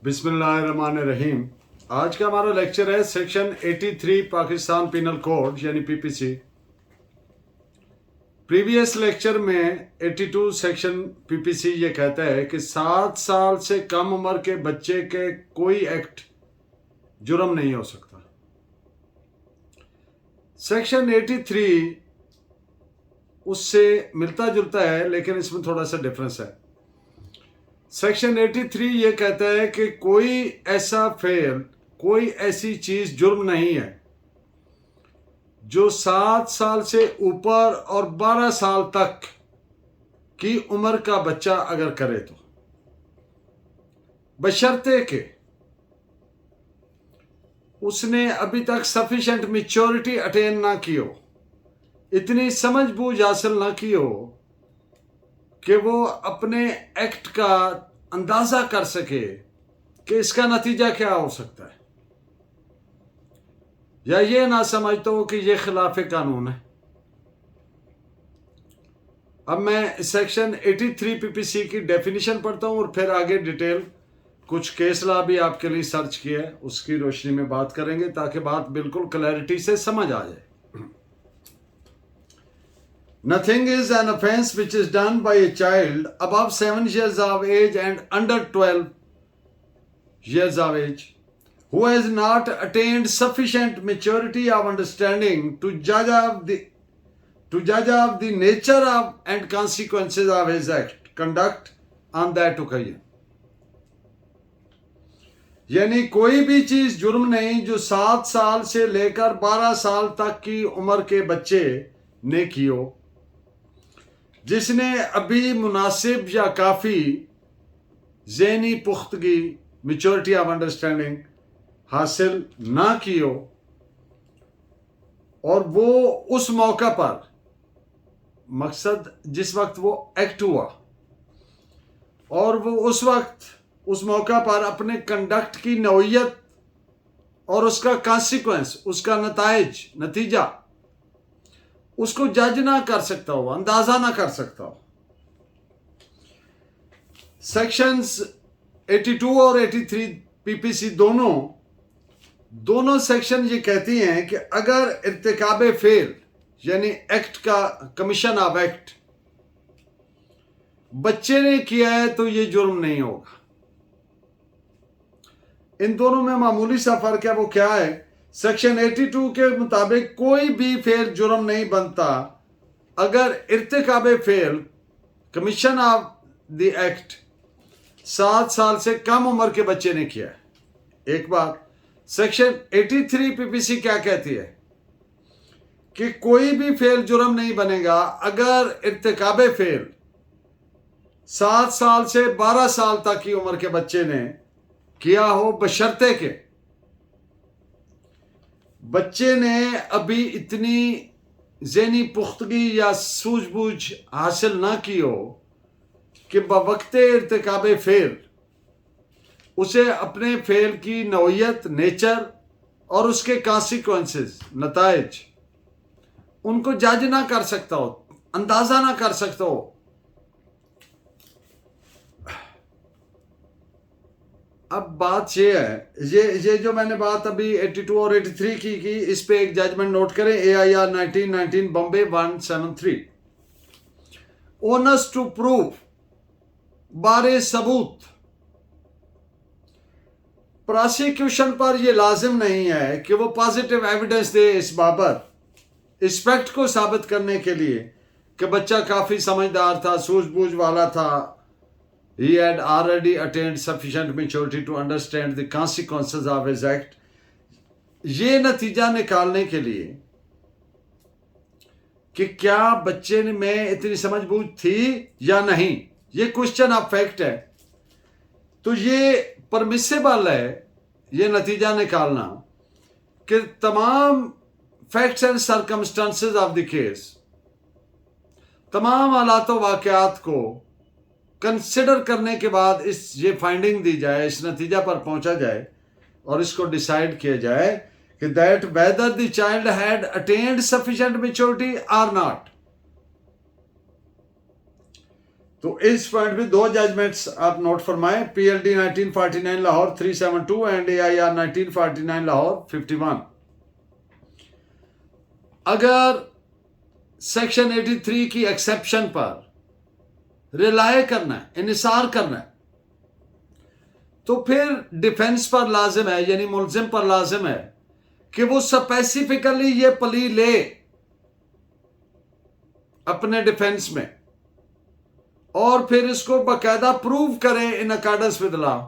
बिस्मिल्लाहिर्रहमानिर्रहीम। आज का हमारा लेक्चर है सेक्शन 83 पाकिस्तान पिनल कोड यानी पीपीसी। प्रीवियस लेक्चर में 82 सेक्शन पीपीसी ये कहता है कि 7 साल से कम उम्र के बच्चे के कोई एक्ट जुर्म नहीं हो सकता। सेक्शन 83 उससे मिलता जुलता है, लेकिन इसमें थोड़ा सा डिफरेंस है। सेक्शन 83 ये कहता है कि कोई ऐसा फेल, कोई ऐसी चीज जुर्म नहीं है जो 7 साल से ऊपर और 12 साल तक की उम्र का बच्चा अगर करे तो, बशर्ते कि उसने अभी तक सफिशिएंट मैच्योरिटी अटेन ना की हो, इतनी समझ बूझ हासिल ना की हो कि वो अपने एक्ट का अंदाजा कर सके कि इसका नतीजा क्या हो सकता है, या ये ना समझता हो कि ये खिलाफ कानून है। अब मैं सेक्शन 83 पीपीसी की डेफिनेशन पढ़ता हूं और फिर आगे डिटेल कुछ केस लॉ भी आपके लिए सर्च किया है, उसकी रोशनी में बात करेंगे ताकि बात बिल्कुल क्लैरिटी से समझ आ जाए। Nothing is an offense which is done by a child above 7 years of age and under 12 years of age who has not attained sufficient maturity of understanding to judge of the nature of and consequences of his conduct on that occasion। यानी कोई भी चीज जुर्म नहीं जो 7 साल से लेकर 12 साल तक की उम्र के बच्चे ने की हो, जिसने अभी मुनासिब या काफ़ी ज़हनी पुख्तगी मैच्योरिटी ऑफ अंडरस्टैंडिंग हासिल ना की हो, और वो उस मौका पर, मकसद जिस वक्त वो एक्ट हुआ, और वो उस वक्त उस मौका पर अपने कंडक्ट की नौइयत और उसका कॉन्सिक्वेंस, उसका नतीजा उसको जज ना कर सकता हो, अंदाजा ना कर सकता हो। सेक्शंस 82 और 83 पीपीसी दोनों सेक्शन ये कहती हैं कि अगर इर्तिकाबे फेल यानी एक्ट का कमीशन ऑफ एक्ट बच्चे ने किया है तो ये जुर्म नहीं होगा। इन दोनों में मामूली सा फर्क है। वो क्या है? सेक्शन 82 के मुताबिक कोई भी फेल जुर्म नहीं बनता अगर इर्तिकाबे फेल कमीशन ऑफ द एक्ट 7 साल से कम उम्र के बच्चे ने किया है। एक बात, सेक्शन 83 पीपीसी क्या कहती है कि कोई भी फेल जुर्म नहीं बनेगा अगर इर्तिकाबे फेल 7 साल से 12 साल तक की उम्र के बच्चे ने किया हो, बशर्ते के बच्चे ने अभी इतनी ज़हनी पुख्तगी या सूझबूझ हासिल ना की हो कि बवक्ते इर्तिकाबे फेल उसे अपने फेल की नौइयत, नेचर और उसके कॉन्सिक्वेंसेस, नताइज, उनको जज ना कर सकता हो, अंदाजा ना कर सकता हो। अब बात ये है, ये जो मैंने बात अभी 82 और 83 की इस पे एक जजमेंट नोट करें। AIR 1919 Bombay 173। Onus to prove, बारे सबूत, प्रोसिक्यूशन पर यह लाजिम नहीं है कि वो पॉजिटिव एविडेंस दे इस बाबत, इस फैक्ट को साबित करने के लिए कि बच्चा काफी समझदार था, सूझबूझ वाला था। He had already attained sufficient maturity to understand the consequences of his act। ये नतीजा निकालने के लिए कि क्या बच्चे में इतनी समझबूझ थी या नहीं, ये क्वेश्चन ऑफ फैक्ट है। तो ये परमिसेबल है ये नतीजा निकालना कि तमाम facts and circumstances of the case, तमाम हालात व वाक़यात को कंसिडर करने के बाद ये फाइंडिंग दी जाए, इस नतीजा पर पहुंचा जाए और इसको डिसाइड किया जाए कि that whether the child had attend sufficient maturity और नॉट। तो इस पॉइंट पे दो जजमेंट्स आप नोट फरमाएं, PLD 1949 Lahore 372 and AIR 1949 Lahore 51। अगर सेक्शन 83 की एक्सेप्शन पर रिलाय करना है, इनिसार करना है, तो फिर डिफेंस पर लाजिम है, यानी मुलजिम पर लाजिम है कि वो स्पेसिफिकली ये प्ली ले अपने डिफेंस में और फिर इसको बाकायदा प्रूव करें इन अकॉर्डेंस विद लॉ।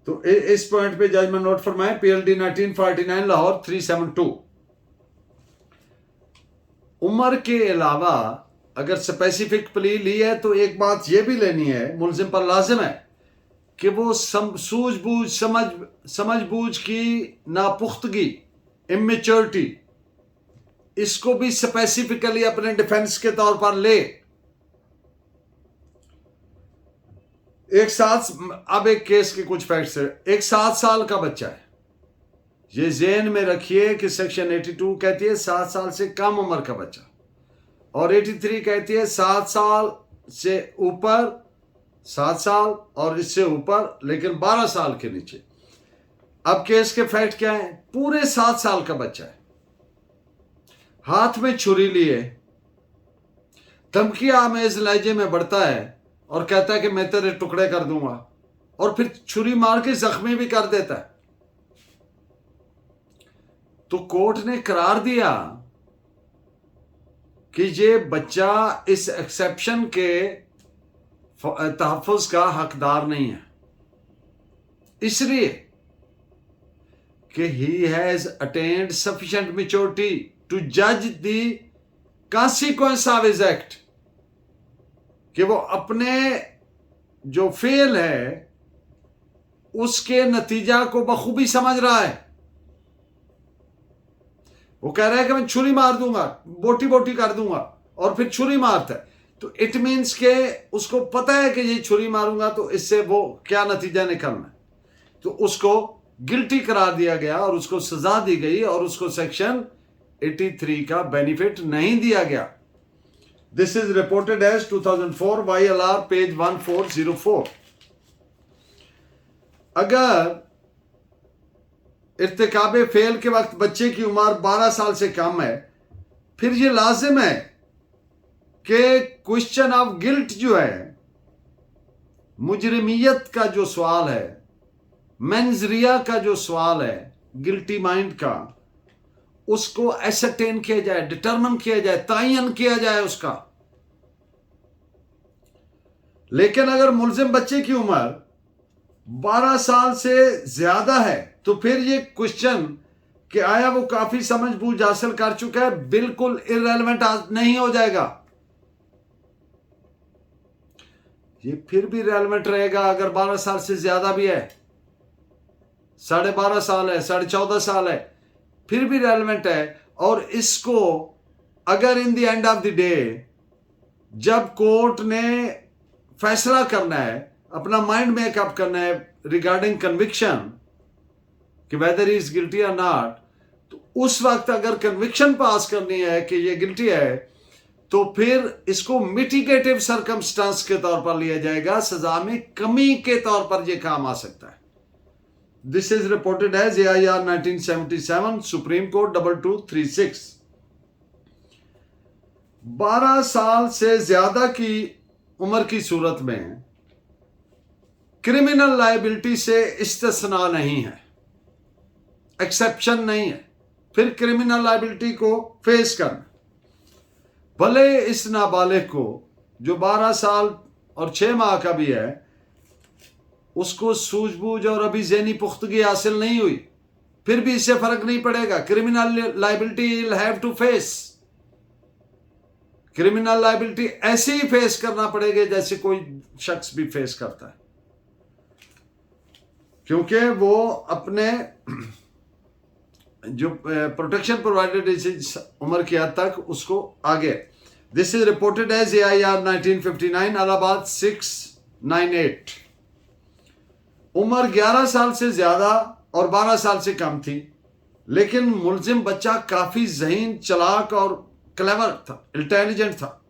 तो इस पॉइंट पे जजमेंट नोट फरमाएं, PLD 1949 लाहौर 372। उम्र के अलावा अगर स्पेसिफिक प्ली ली है तो एक बात यह भी लेनी है, मुलजिम पर लाजिम है कि वो सूझबूझ समझबूझ की नापुख्तगी, इमेच्योरिटी, इसको भी स्पेसिफिकली अपने डिफेंस के तौर पर ले। अब एक केस के कुछ फैक्ट्स है। एक 7 साल का बच्चा है, ये ज़हन में रखिए कि सेक्शन 82 कहती है 7 साल से कम उम्र का बच्चा, और 83 कहती है 7 साल से ऊपर, 7 साल और इससे ऊपर, लेकिन 12 साल के नीचे। अब केस के फैक्ट क्या है? पूरे 7 साल का बच्चा है, हाथ में छुरी लिए, धमकी आमेज लहजे में बढ़ता है और कहता है कि मैं तेरे टुकड़े कर दूंगा, और फिर छुरी मार के जख्मी भी कर देता है। तो कोर्ट ने करार दिया कि ये बच्चा इस एक्सेप्शन के तहफ़्फ़ुज़ का हकदार नहीं है, इसलिए कि he has attend sufficient maturity to जज the consequence of his act, कि वो अपने जो फेल है उसके नतीजा को बखूबी समझ रहा है। वो कह रहा है कि मैं छुरी मार दूंगा, बोटी बोटी कर दूंगा, और फिर छुरी मारता है, तो इट मीन्स के उसको पता है कि ये छुरी मारूंगा तो इससे वो क्या नतीजा निकलना है, तो उसको गिल्टी करार दिया गया और उसको सजा दी गई और उसको सेक्शन 83 का बेनिफिट नहीं दिया गया। This is reported as 2004 YLR page 1404। अगर इर्तिकाब फेल के वक्त बच्चे की उम्र 12 साल से कम है, फिर ये लाजिम है कि क्वेश्चन ऑफ गिल्ट जो है, मुजरिमियत का जो सवाल है, मेंजरिया का जो सवाल है, गिल्टी माइंड का, उसको एसरटेन किया जाए, डिटरमिन किया जाए, तयन किया जाए उसका। लेकिन अगर मुलजिम बच्चे की उम्र 12 साल से ज्यादा है तो फिर ये क्वेश्चन कि आया वो काफी समझ बूझ हासिल कर चुका है, बिल्कुल इररेलेवेंट नहीं हो जाएगा। ये फिर भी रेलेवेंट रहेगा अगर 12 साल से ज्यादा भी है, 12.5 साल है, 14.5 साल है, फिर भी रेलेवेंट है। और इसको अगर in the end of the day जब कोर्ट ने फैसला करना है, अपना माइंड मेकअप करना है रिगार्डिंग कन्विक्शन कि वेदर इज गिल्टी और नॉट, तो उस वक्त अगर कन्विक्शन पास करनी है कि ये गिल्टी है, तो फिर इसको मिटिगेटिव सर्कमस्टांस के तौर पर लिया जाएगा, सजा में कमी के तौर पर यह काम आ सकता है। This is reported as AIR 1977 supreme court 2236। 12 साल से ज्यादा की उम्र की सूरत में क्रिमिनल लायबिलिटी से इस्तिस्ना नहीं है, एक्सेप्शन नहीं है, फिर क्रिमिनल लायबिलिटी को फेस करना। भले इस नाबालिग को जो 12 साल और 6 माह का भी है, उसको सूझबूझ और अभी ज़हनी पुख्तगी हासिल नहीं हुई, फिर भी इससे फर्क नहीं पड़ेगा। Criminal liability will have to face, criminal liability ऐसे ही फेस करना पड़ेगा जैसे कोई शख्स भी फेस करता है, क्योंकि वो अपने जो प्रोटेक्शन प्रोवाइडेड इस उम्र की हद तक उसको आगे। This is reported as AIR 1959 Allahabad 698। उम्र 11 साल से ज्यादा और 12 साल से कम थी, लेकिन मुलजिम बच्चा काफी ज़हीन, चालाक और क्लेवर था, इंटेलिजेंट था।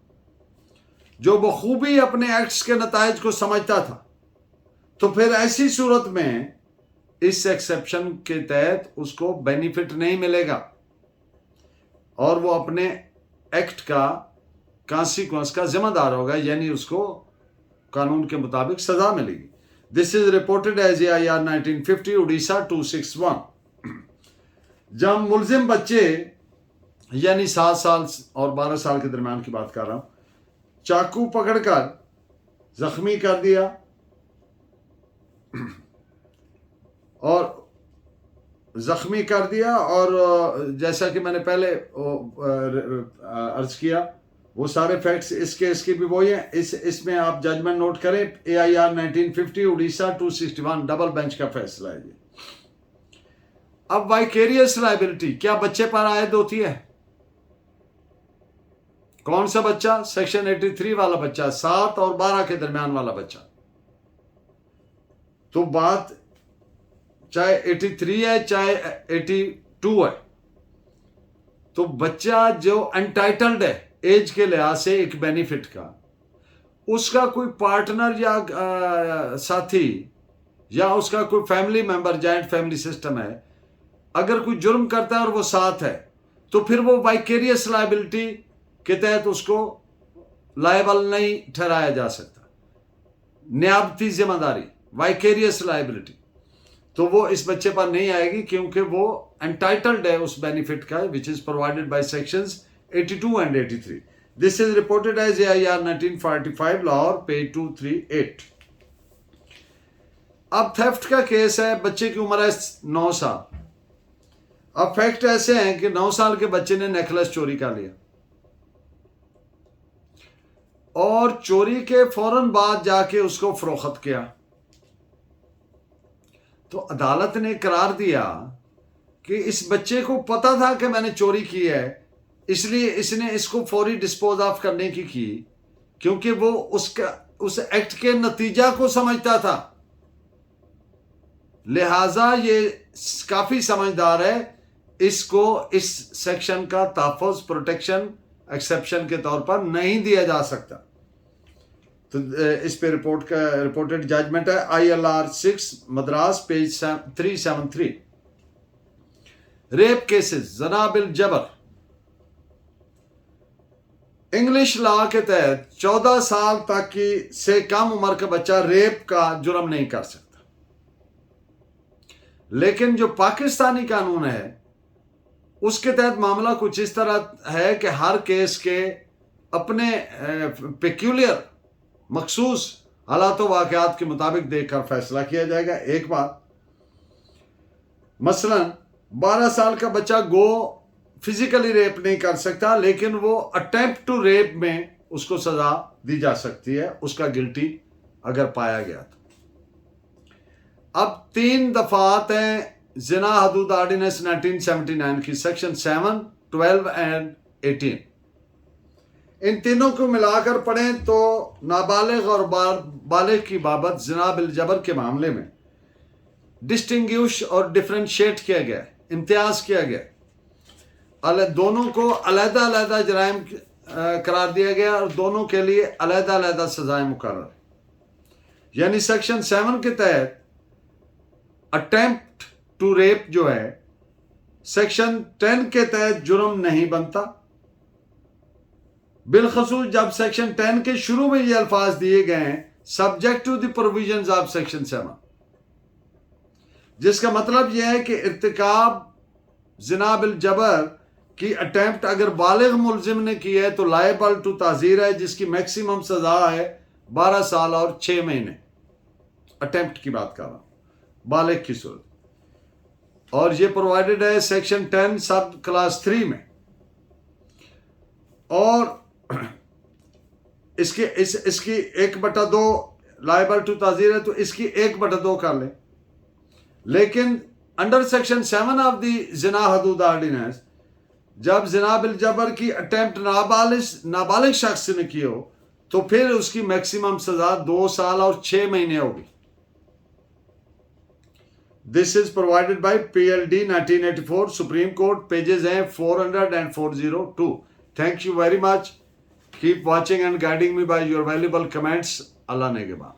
जो बखूबी अपने एक्ट्स के नताइज को समझता था, तो फिर ऐसी सूरत में इस एक्सेप्शन के तहत उसको बेनिफिट नहीं मिलेगा और वो अपने एक्ट का कॉन्सिक्वेंस का जिम्मेदार होगा, यानी उसको कानून के मुताबिक सजा मिलेगी। This is reported as AIR 1950 Orissa 261। जब मुलजिम बच्चे यानी 7 साल और 12 साल के दरमियान की बात कर रहा हूं, चाकू पकड़कर जख्मी कर दिया और जैसा कि मैंने पहले अर्ज किया, वो सारे फैक्ट्स इस केस के भी वही हैं। इसमें आप जजमेंट नोट करें, AIR 1950 उड़ीसा 261 डबल बेंच का फैसला है ये। अब वाइकेरियस लायबिलिटी क्या बच्चे पर आयद होती है? कौन सा बच्चा? सेक्शन 83 वाला बच्चा, 7 और 12 के दरमियान वाला बच्चा। तो बात चाहे 83 है चाहे 82 है, तो बच्चा जो एंटाइटल्ड है एज के लिहाज से एक बेनिफिट का, उसका कोई पार्टनर या साथी या उसका कोई family member, joint family system है, अगर कोई जुर्म करता है और वो साथ है, तो फिर वो वाइकेरियस लायबिलिटी के तहत उसको लायबल नहीं ठहराया जा सकता। नियाबती जिम्मेदारी, वाइकेरियस लायबिलिटी, तो वो इस बच्चे पर नहीं आएगी क्योंकि वो एंटाइटल्ड है उस बेनिफिट का, which is provided by sections 82 and 83. This is reported as AIR 1945 Lahore, page 238. अब थेफ्ट का केस है, बच्चे की उम्र है 9 साल। अब फैक्ट ऐसे हैं कि 9 साल के बच्चे ने नेकलेस चोरी कर लिया और चोरी के फौरन बाद जाके उसको फरोख्त किया, तो अदालत ने करार दिया कि इस बच्चे को पता था कि मैंने चोरी की है, इसलिए इसने इसको फौरी डिस्पोज ऑफ करने की क्योंकि वो उस एक्ट के नतीजा को समझता था, लिहाजा ये काफी समझदार है, इसको इस सेक्शन का तहफ़्फ़ुज़, प्रोटेक्शन, एक्सेप्शन के तौर पर नहीं दिया जा सकता। तो इस पे रिपोर्टेड जजमेंट है ILR 6 Madras, page 373। Rape cases, जना बिल जबर, इंग्लिश लॉ के तहत 14 साल तक की से कम उम्र का बच्चा रेप का जुर्म नहीं कर सकता, लेकिन जो पाकिस्तानी कानून है उसके तहत मामला कुछ इस तरह है कि हर केस के अपने पेक्यूलियर मखसूस हालात व वाक़यात के मुताबिक देखकर फैसला किया जाएगा। एक बात, मसलन 12 साल का बच्चा गो फिजिकली रेप नहीं कर सकता, लेकिन वो अटेम्प्ट टू रेप में उसको सजा दी जा सकती है, उसका गिल्टी अगर पाया गया तो। अब 3 दफात हैं जिना हदूद ऑर्डिनेंस 1979 की, सेक्शन 7, 12 एंड 18। इन तीनों को मिलाकर पढ़ें तो नाबालिग और बालिग की बाबत जिना बिल जबर के मामले में डिस्टिंग्विश और डिफरेंशिएट किया गया, इम्तियाज किया गया, दोनों को अलग-अलग जराइम करार दिया गया और दोनों के लिए अलग-अलग सजाएं मुकर्रर। यानी सेक्शन 7 के तहत अटेम्प्ट टू रेप जो है सेक्शन 10 के तहत जुर्म नहीं बनता, बिलखसूस जब सेक्शन 10 के शुरू में ये अल्फाज दिए गए हैं, subject to the provisions of section 7, जिसका मतलब यह है कि इर्तिकाब जिना बिल जबर की अटेम्प्ट अगर बालिग मुलजिम ने की है तो लायबल टू ताजीर है, जिसकी मैक्सिमम सजा है 12 साल और 6 महीने। अटेम्प्ट की बात कर रहा हूं बालिग की सूरत, और ये प्रोवाइडेड है सेक्शन 10 सब क्लास 3 में। और इसकी 1/2 लायबल टू ताजीर है, तो इसकी 1/2 कर ले। लेकिन under section 7 of the Zina Hudood ordinance, जब जिना बिल जबर की अटेम्प्ट नाबालिग शख्स ने की हो तो फिर उसकी मैक्सिमम सजा 2 साल और 6 महीने होगी। This is provided by PLD 1984 supreme court, pages हैं 400 and 402। Thank you very much. Keep watching and guiding me by your valuable comments. Allah Negeban.